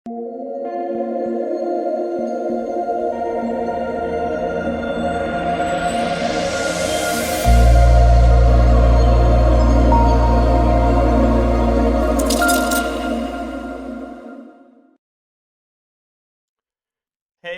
Hey,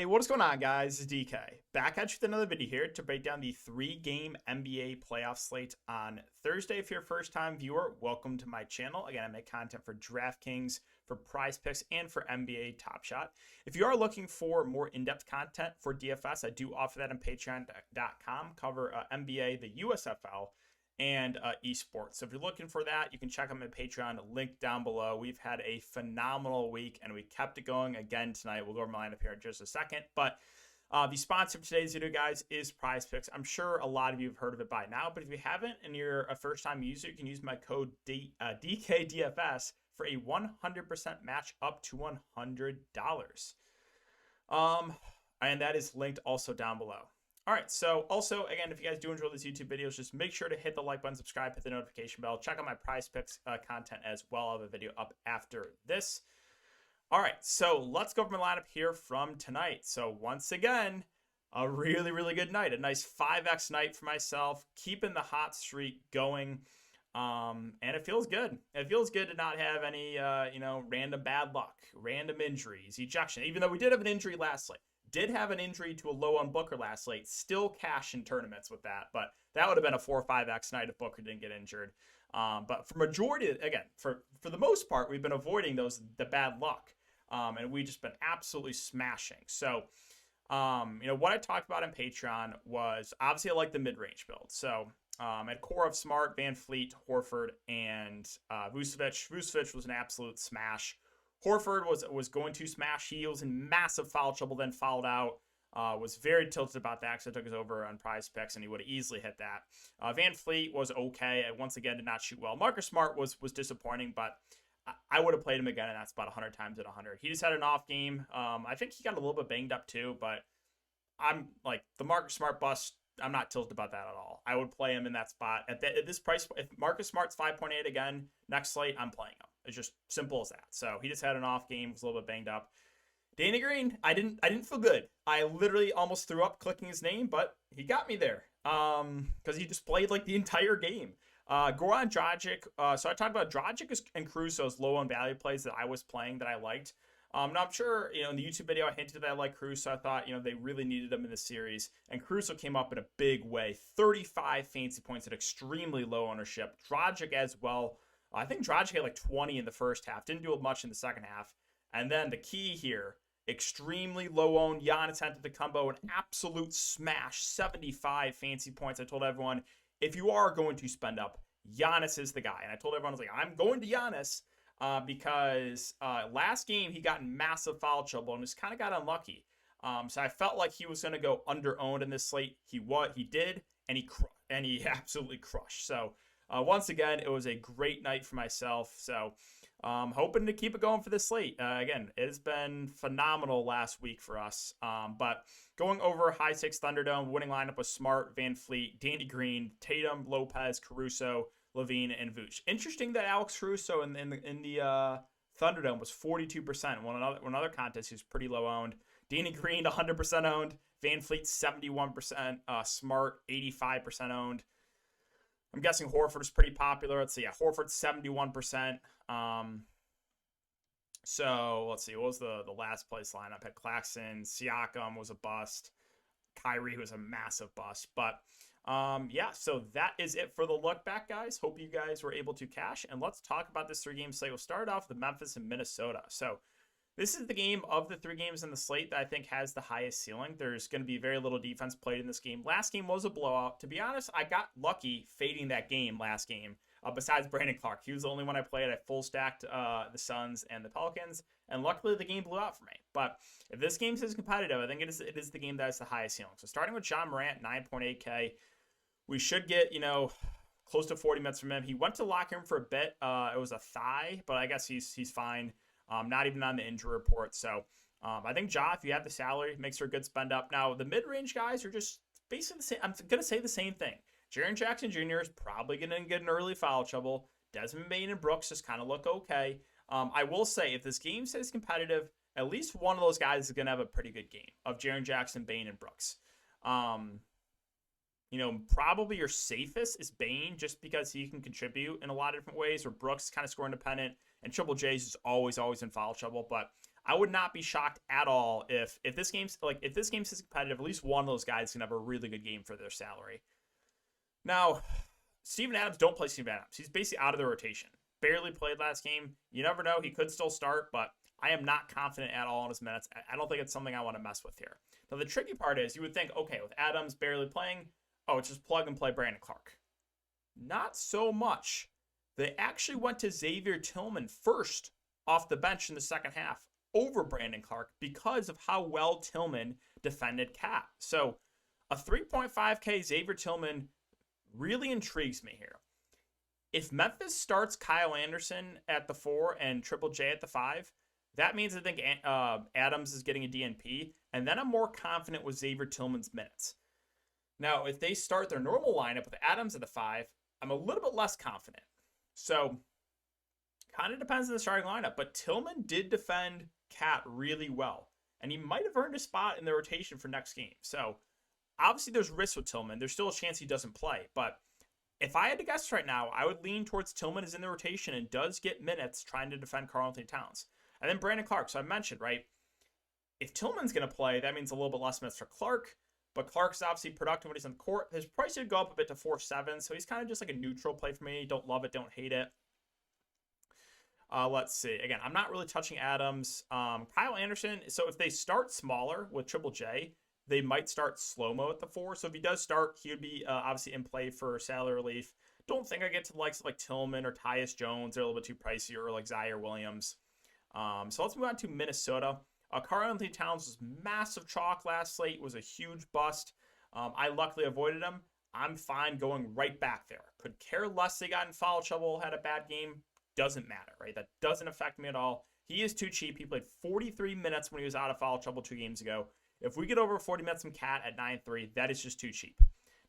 what is going on, guys? It's DK. Back at you with another video here to break down the 3-game NBA playoff slate on Thursday. If you're a first-time viewer, welcome to my channel. Again, I make content for Draftkings, for Prize Picks, and for NBA Top Shot. If you are looking for more in-depth content for DFS, I do offer that on patreon.com. Cover NBA, the USFL, and esports. So if you're looking for that, you can check out my Patreon, link down below. We've had a phenomenal week, and we kept it going again tonight. We'll go over my lineup here in just a second. But the sponsor of today's video, guys, is Prize Picks. I'm sure a lot of you have heard of it by now, but if you haven't and you're a first-time user, you can use my code DKDFS for a 100% match up to $100. And that is linked also down below. All right, so also, again, if you guys do enjoy these YouTube videos, just make sure to hit the like button, subscribe, hit the notification bell. Check out my Prize Picks content as well. I'll have a video up after this. All right, so let's go over my lineup here from tonight. So once again, a really, really good night. A nice 5X night for myself, keeping the hot streak going. And it feels good. It feels good to not have any, random bad luck, random injuries, ejection, even though we did have an injury last night. Did have an injury to a low on Booker last night. Still cash in tournaments with that, but that would have been a 4 or 5X night if Booker didn't get injured. But for majority, again, for the most part, we've been avoiding the bad luck, and we've just been absolutely smashing. So, what I talked about on Patreon was obviously I like the mid-range build. So, at core of Smart, Van Fleet, Horford, and Vucevic. Vucevic was an absolute smash. Horford was going to smash. He was in massive foul trouble, then fouled out. Was very tilted about that because I took his over on Prize Picks, and he would have easily hit that. Van Fleet was okay. Once again, did not shoot well. Marcus Smart was disappointing, but I would have played him again, and that's about 100 times at 100. He just had an off game. I think he got a little bit banged up too, but I'm like the Marcus Smart bust. I'm not tilted about that at all. I would play him in that spot. At this price, if Marcus Smart's 5.8 again, next slate, I'm playing him. It's just simple as that. So he just had an off game, was a little bit banged up. Danny Green, I didn't feel good. I literally almost threw up clicking his name, but he got me there. Because he just played like the entire game. Goran Dragic. So I talked about Dragic and Caruso's low on value plays that I was playing that I liked. Now I'm sure, in the YouTube video I hinted that I like Caruso. I thought, they really needed him in the series. And Caruso came up in a big way. 35 fantasy points at extremely low ownership. Dragic as well. I think Dragic had like 20 in the first half. Didn't do much in the second half. And then the key here, extremely low owned Giannis Antetokounmpo, an absolute smash, 75 fantasy points. I told everyone, if you are going to spend up, Giannis is the guy. And I told everyone, I was like, I'm going to Giannis because last game he got in massive foul trouble and just kind of got unlucky. So I felt like he was going to go under owned in this slate. He did, and he absolutely crushed. So once again, it was a great night for myself. So hoping to keep it going for this slate. Again, it has been phenomenal last week for us. But going over high stakes Thunderdome, winning lineup was Smart, Van Fleet, Danny Green, Tatum, Lopez, Caruso, Levine, and Vooch. Interesting that Alex Caruso in the Thunderdome was 42%. One other contest, he was pretty low owned. Danny Green, 100% owned. Van Fleet, 71%. Smart, 85% owned. I'm guessing Horford is pretty popular. Let's see. Yeah, Horford 71%. So let's see. What was the last place lineup? Had Claxton, Siakam was a bust. Kyrie was a massive bust. But yeah, so that is it for the look back, guys. Hope you guys were able to cash. And let's talk about this 3-game slate. We'll start off with Memphis and Minnesota. So this is the game of the 3 games in the slate that I think has the highest ceiling. There's going to be very little defense played in this game. Last game was a blowout. To be honest, I got lucky fading that game last game. Besides Brandon Clark, he was the only one I played. I full stacked the Suns and the Pelicans, and luckily the game blew out for me. But if this game is competitive, I think it is the game that has the highest ceiling. So starting with John Morant, 9.8K, we should get close to 40 minutes from him. He went to locker room for a bit. It was a thigh, but I guess he's fine. Not even on the injury report. So I think Ja, if you have the salary, makes her a good spend up. Now, the mid-range guys are just basically the same. I'm going to say the same thing. Jaren Jackson Jr. is probably going to get an early foul trouble. Desmond Bane and Brooks just kind of look okay. I will say, if this game stays competitive, at least one of those guys is going to have a pretty good game of Jaren Jackson, Bane, and Brooks. Probably your safest is Bane just because he can contribute in a lot of different ways, or Brooks is kind of score independent, and Triple J's is always in foul trouble. But I would not be shocked at all if this game's competitive, at least one of those guys can have a really good game for their salary. Now, Steven Adams, don't play Steven Adams. He's basically out of the rotation. Barely played last game. You never know. He could still start, but I am not confident at all in his minutes. I don't think it's something I want to mess with here. Now, the tricky part is you would think, okay, with Adams barely playing, it's just plug and play Brandon Clark. Not so much. They actually went to Xavier Tillman first off the bench in the second half over Brandon Clark because of how well Tillman defended Cat. So a 3.5K Xavier Tillman really intrigues me here. If Memphis starts Kyle Anderson at the 4 and Triple J at the 5, that means I think Adams is getting a DNP, and then I'm more confident with Xavier Tillman's minutes. Now, if they start their normal lineup with Adams at the 5, I'm a little bit less confident. So, kind of depends on the starting lineup, but Tillman did defend Cat really well, and he might have earned a spot in the rotation for next game. So, obviously there's risk with Tillman. There's still a chance he doesn't play, but if I had to guess right now, I would lean towards Tillman is in the rotation and does get minutes trying to defend Karl-Anthony Towns. And then Brandon Clark. So I mentioned, right, if Tillman's going to play, that means a little bit less minutes for Clark. But Clark's obviously productive when he's on the court. His price did go up a bit to 4.7, so he's kind of just like a neutral play for me. Don't love it, don't hate it. Let's see. Again, I'm not really touching Adams. Kyle Anderson, so if they start smaller with Triple J, they might start slow-mo at the 4. So if he does start, he would be obviously in play for salary relief. Don't think I get to the likes of like Tillman or Tyus Jones. They're a little bit too pricey, or like Zaire Williams. So let's move on to Minnesota. Karl-Anthony Towns was massive chalk last slate, was a huge bust. I luckily avoided him. I'm fine going right back there. Could care less they got in foul trouble, had a bad game. Doesn't matter, right? That doesn't affect me at all. He is too cheap. He played 43 minutes when he was out of foul trouble 2 games ago. If we get over 40 minutes from Cat at 9.3, that is just too cheap.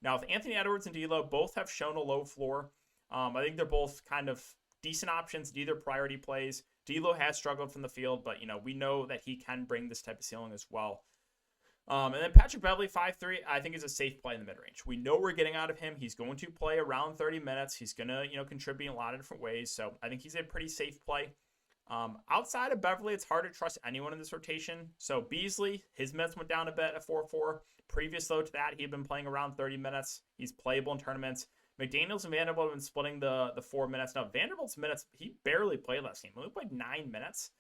Now, if Anthony Edwards and D'Lo both have shown a low floor, I think they're both kind of decent options, neither priority plays. D'Lo has struggled from the field, but we know that he can bring this type of ceiling as well. And then Patrick Beverley, 5'3", I think is a safe play in the mid-range. We know we're getting out of him. He's going to play around 30 minutes. He's going to contribute in a lot of different ways. So I think he's a pretty safe play. Outside of Beverley, it's hard to trust anyone in this rotation. So Beasley, his minutes went down a bit at 4.4. Previous, though, to that, he had been playing around 30 minutes. He's playable in tournaments. McDaniels and Vanderbilt have been splitting the 4 minutes. Now, Vanderbilt's minutes, he barely played last game. He only played 9 minutes.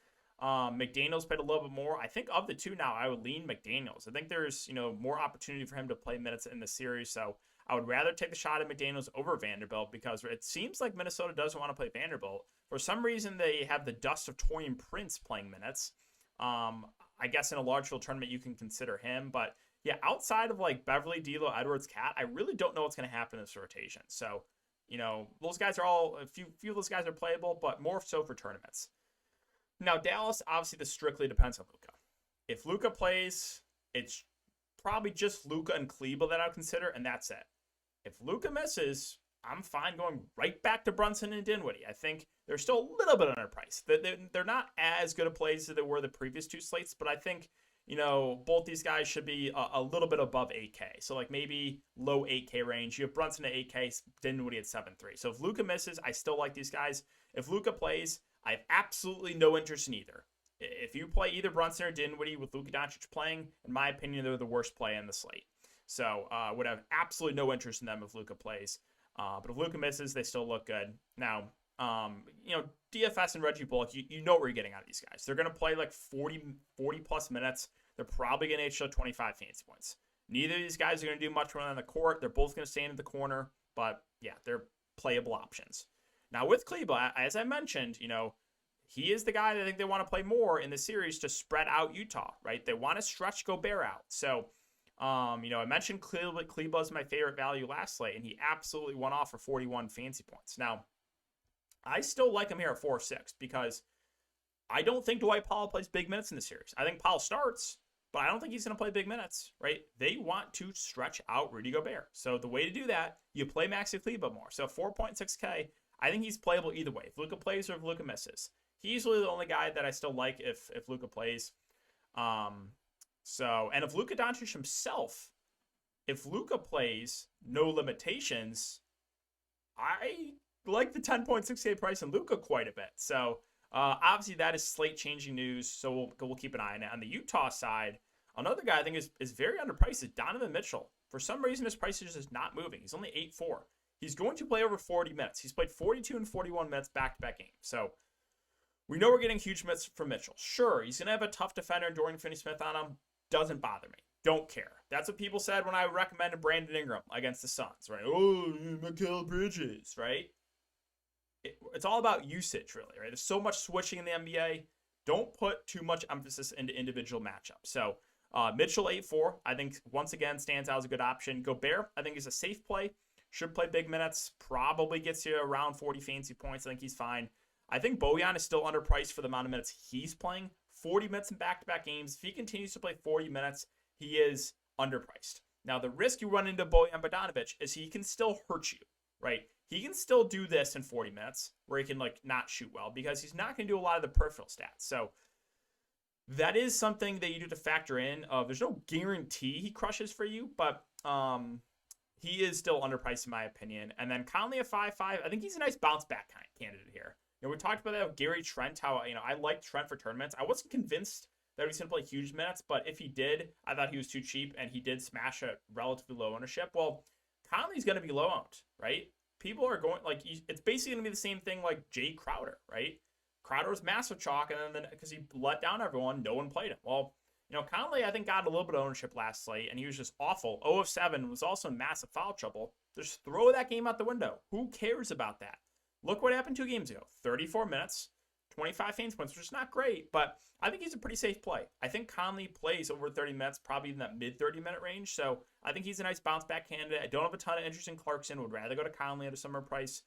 McDaniels played a little bit more. I think of the two now, I would lean McDaniels. I think there's, more opportunity for him to play minutes in the series. So I would rather take the shot at McDaniels over Vanderbilt because it seems like Minnesota doesn't want to play Vanderbilt. For some reason, they have the dust of Taurean Prince playing minutes. I guess in a large field tournament, you can consider him. But yeah, outside of like Beverley, D'Lo, Edwards, Cat, I really don't know what's going to happen in this rotation. So, those guys are all, a few of those guys are playable, but more so for tournaments. Now, Dallas, obviously, this strictly depends on Luka. If Luka plays, it's probably just Luka and Kleber that I would consider, and that's it. If Luka misses, I'm fine going right back to Brunson and Dinwiddie. I think they're still a little bit underpriced. They're not as good of plays as they were the previous 2 slates, but I think, both these guys should be a little bit above 8K. So, like, maybe low 8K range. You have Brunson at 8K, Dinwiddie at 7.3. So, if Luka misses, I still like these guys. If Luka plays, I have absolutely no interest in either. If you play either Brunson or Dinwiddie with Luka Doncic playing, in my opinion, they're the worst play in the slate. So, would have absolutely no interest in them if Luka plays. But if Luka misses, they still look good. Now, DFS and Reggie Bullock, you know what you're getting out of these guys. They're going to play like 40-plus minutes. They're probably going to show 25 fantasy points. Neither of these guys are going to do much more on the court. They're both going to stand in the corner. But, yeah, they're playable options. Now, with Kleber, as I mentioned, he is the guy that I think they want to play more in the series to spread out Utah, right? They want to stretch Gobert out. So, I mentioned Kleber is my favorite value last slate, and he absolutely went off for 41 fantasy points. Now, I still like him here at 4.6 because I don't think Dwight Powell plays big minutes in the series. I think Powell starts, but I don't think he's going to play big minutes, right? They want to stretch out Rudy Gobert. So the way to do that, you play Maxi Kleber more. So 4.6K, I think he's playable either way. If Luka plays or if Luka misses. he's really the only guy that I still like if Luka plays. And if Luka Doncic himself, if Luka plays, no limitations, I like the 10.68 price in Luka quite a bit. So obviously that is slate changing news. So we'll keep an eye on it. On the Utah side, another guy I think is very underpriced is Donovan Mitchell. For some reason, his price is just not moving. He's only 8-4. He's going to play over 40 minutes. He's played 42 and 41 minutes back-to-back games. So we know we're getting huge minutes from Mitchell. Sure, he's going to have a tough defender and Dorian Finney-Smith on him. Doesn't bother me. Don't care. That's what people said when I recommended Brandon Ingram against the Suns, right? Oh, Mikal Bridges, right? It's all about usage, really, right? There's so much switching in the NBA. Don't put too much emphasis into individual matchups. So Mitchell 8-4, I think once again stands out as a good option. Gobert, I think is a safe play. Should play big minutes. Probably gets you around 40 fantasy points. I think he's fine. I think Bojan is still underpriced for the amount of minutes he's playing. 40 minutes in back-to-back games. If he continues to play 40 minutes, he is underpriced. Now, the risk you run into Bojan Bogdanovic is he can still hurt you, right? He can still do this in 40 minutes where he can not shoot well because he's not going to do a lot of the peripheral stats. So that is something that you do to factor in. There's no guarantee he crushes for you, but he is still underpriced in my opinion. And then Conley at 5-5, I think he's a nice bounce back kind of candidate here. We talked about that with Gary Trent, how I like Trent for tournaments. I wasn't convinced that he's going to play huge minutes, but if he did, I thought he was too cheap, and he did smash at relatively low ownership. Well, Conley's going to be low owned, right? People are going, it's basically going to be the same thing like Jay Crowder, right? Crowder was massive chalk, and then because he let down everyone, no one played him. Well, Conley, I think, got a little bit of ownership last slate, and he was just awful. 0 of 7, was also in massive foul trouble. Just throw that game out the window. Who cares about that? Look what happened 2 games ago. 34 minutes, 25 fantasy points, which is not great, but I think he's a pretty safe play. I think Conley plays over 30 minutes, probably in that mid-30-minute range, so I think he's a nice bounce-back candidate. I don't have a ton of interest in Clarkson. Would rather go to Conley at a similar price.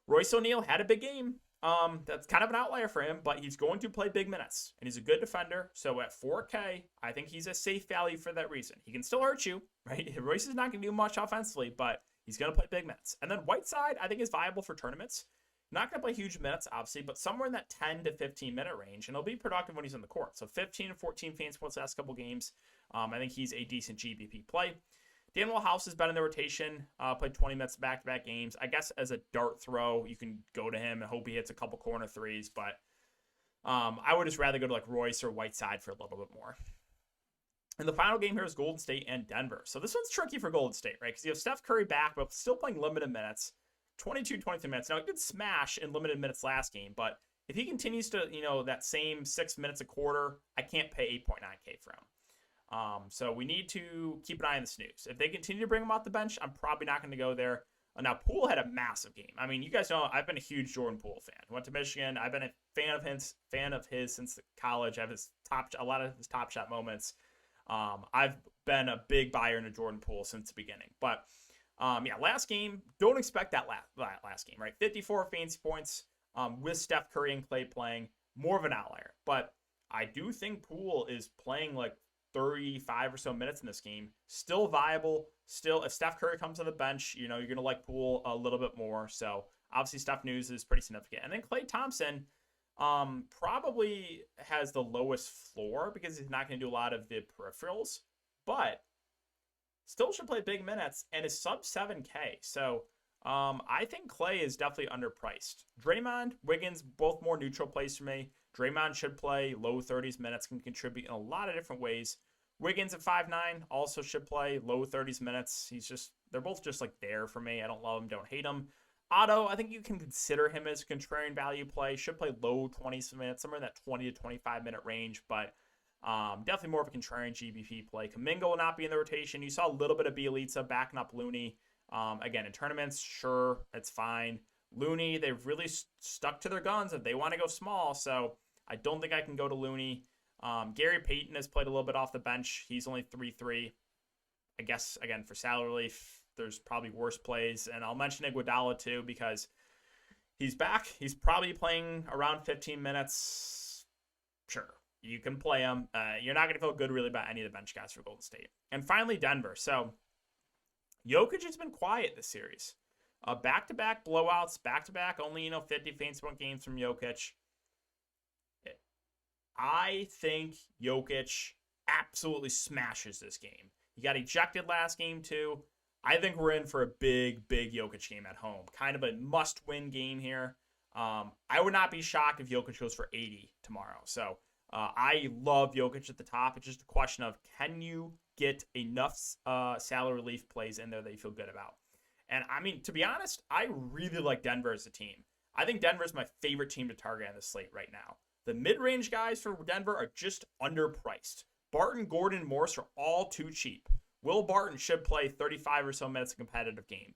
Royce O'Neal had a big game. That's kind of an outlier for him, but he's going to play big minutes, and he's a good defender, so at 4K, I think he's a safe value for that reason. He can still hurt you, right? Royce is not going to do much offensively, but he's going to play big minutes. And then Whiteside, I think, is viable for tournaments. Not going to play huge minutes, obviously, but somewhere in that 10 to 15-minute range, and he'll be productive when he's on the court. So 15 and 14 fantasy points the last couple games. I think he's a decent GBP play. Daniel House has been in the rotation, played 20 minutes back-to-back games. I guess as a dart throw, you can go to him and hope he hits a couple corner threes, but I would just rather go to Royce or Whiteside for a little bit more. And the final game here is Golden State and Denver. So this one's tricky for Golden State, right? Because you have Steph Curry back, but still playing limited minutes. 23 minutes. Now, he did smash in limited minutes last game, but if he continues to, that same 6 minutes a quarter, I can't pay 8.9K for him. So we need to keep an eye on the snooze. If they continue to bring him off the bench, I'm probably not going to go there. Now, Poole had a massive game. I mean, you guys know I've been a huge Jordan Poole fan. Went to Michigan. I've been a fan of his since college. I have a lot of his top shot moments. I've been a big buyer into Jordan Poole since the beginning. But last game, don't expect that last game, right? 54 fantasy points with Steph Curry and Klay playing, more of an outlier. But I do think Poole is playing 35 or so minutes in this game. Still viable. Still, if Steph Curry comes to the bench, you're going to like Poole a little bit more. So obviously Steph news is pretty significant. And then Klay Thompson probably has the lowest floor because he's not going to do a lot of the peripherals. But still should play big minutes and is sub 7K. So I think Klay is definitely underpriced. Draymond, Wiggins, both more neutral plays for me. Draymond should play low 30s minutes, can contribute in a lot of different ways. Wiggins at 5'9", also should play low 30s minutes. They're both just there for me. I don't love him, don't hate him. Otto, I think you can consider him as a contrarian value play. Should play low 20s minutes, somewhere in that 20 to 25 minute range, but definitely more of a contrarian GBP play. Kuminga will not be in the rotation. You saw a little bit of Bielitsa backing up Looney. Again, in tournaments, sure, it's fine. Looney, they've really stuck to their guns if they want to go small, so I don't think I can go to Looney. Gary Payton has played a little bit off the bench. He's only 3-3. I guess, again, for salary relief, there's probably worse plays. And I'll mention Iguodala, too, because he's back. He's probably playing around 15 minutes. Sure, you can play him. You're not going to feel good, really, about any of the bench guys for Golden State. And finally, Denver. So Jokic has been quiet this series. Back-to-back blowouts, back-to-back only, 50 fantasy point games from Jokic. I think Jokic absolutely smashes this game. He got ejected last game too. I think we're in for a big, big Jokic game at home. Kind of a must-win game here. I would not be shocked if Jokic goes for 80 tomorrow. So I love Jokic at the top. It's just a question of, can you get enough salary relief plays in there that you feel good about? And I mean, to be honest, I really like Denver as a team. I think Denver is my favorite team to target on the slate right now. The mid-range guys for Denver are just underpriced. Barton, Gordon, Morris are all too cheap. Will Barton should play 35 or so minutes of competitive game.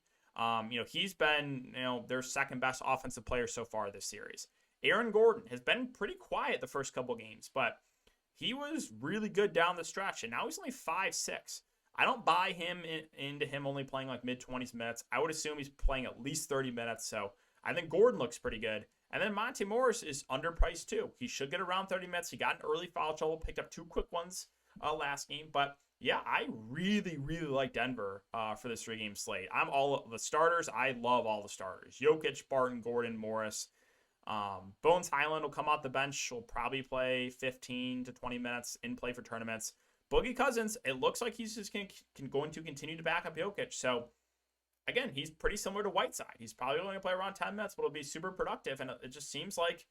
He's been, their second best offensive player so far this series. Aaron Gordon has been pretty quiet the first couple games, but he was really good down the stretch, and now he's only 5'6". I don't buy him into him only playing like mid-20s minutes. I would assume he's playing at least 30 minutes, so I think Gordon looks pretty good. And then Monte Morris is underpriced too. He should get around 30 minutes. He got an early foul trouble, picked up 2 quick ones last game, but yeah, I really, really like Denver for this 3-game slate. I'm all the starters. I love all the starters. Jokic, Barton, Gordon, Morris. Bones Highland will come off the bench. Will probably play 15 to 20 minutes in play for tournaments. Boogie Cousins, it looks like he's just going to continue to back up Jokic. So, again, he's pretty similar to Whiteside. He's probably only going to play around 10 minutes, but it'll be super productive. And it just seems like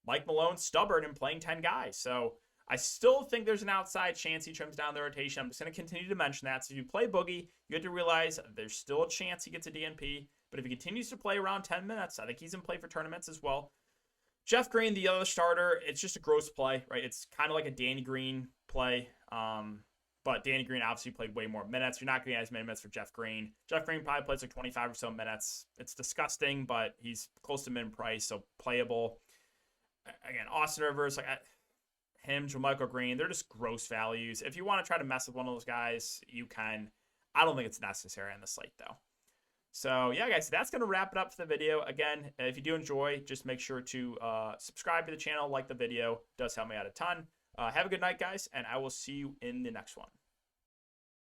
Mike Malone's stubborn in playing 10 guys. So, I still think there's an outside chance he trims down the rotation. I'm just going to continue to mention that. So if you play Boogie, you have to realize there's still a chance he gets a DNP. But if he continues to play around 10 minutes, I think he's in play for tournaments as well. Jeff Green, the other starter, it's just a gross play, right? It's kind of like a Danny Green play. But Danny Green obviously played way more minutes. You're not going to get as many minutes for Jeff Green. Jeff Green probably plays like 25 or so minutes. It's disgusting, but he's close to min price, so playable. Again, Austin Rivers, him, JaMychal Green, they're just gross values. If you want to try to mess with one of those guys, you can. I don't think it's necessary on the slate, though. So, yeah, guys, that's going to wrap it up for the video. Again, if you do enjoy, just make sure to subscribe to the channel, like the video. It does help me out a ton. Have a good night, guys, and I will see you in the next one.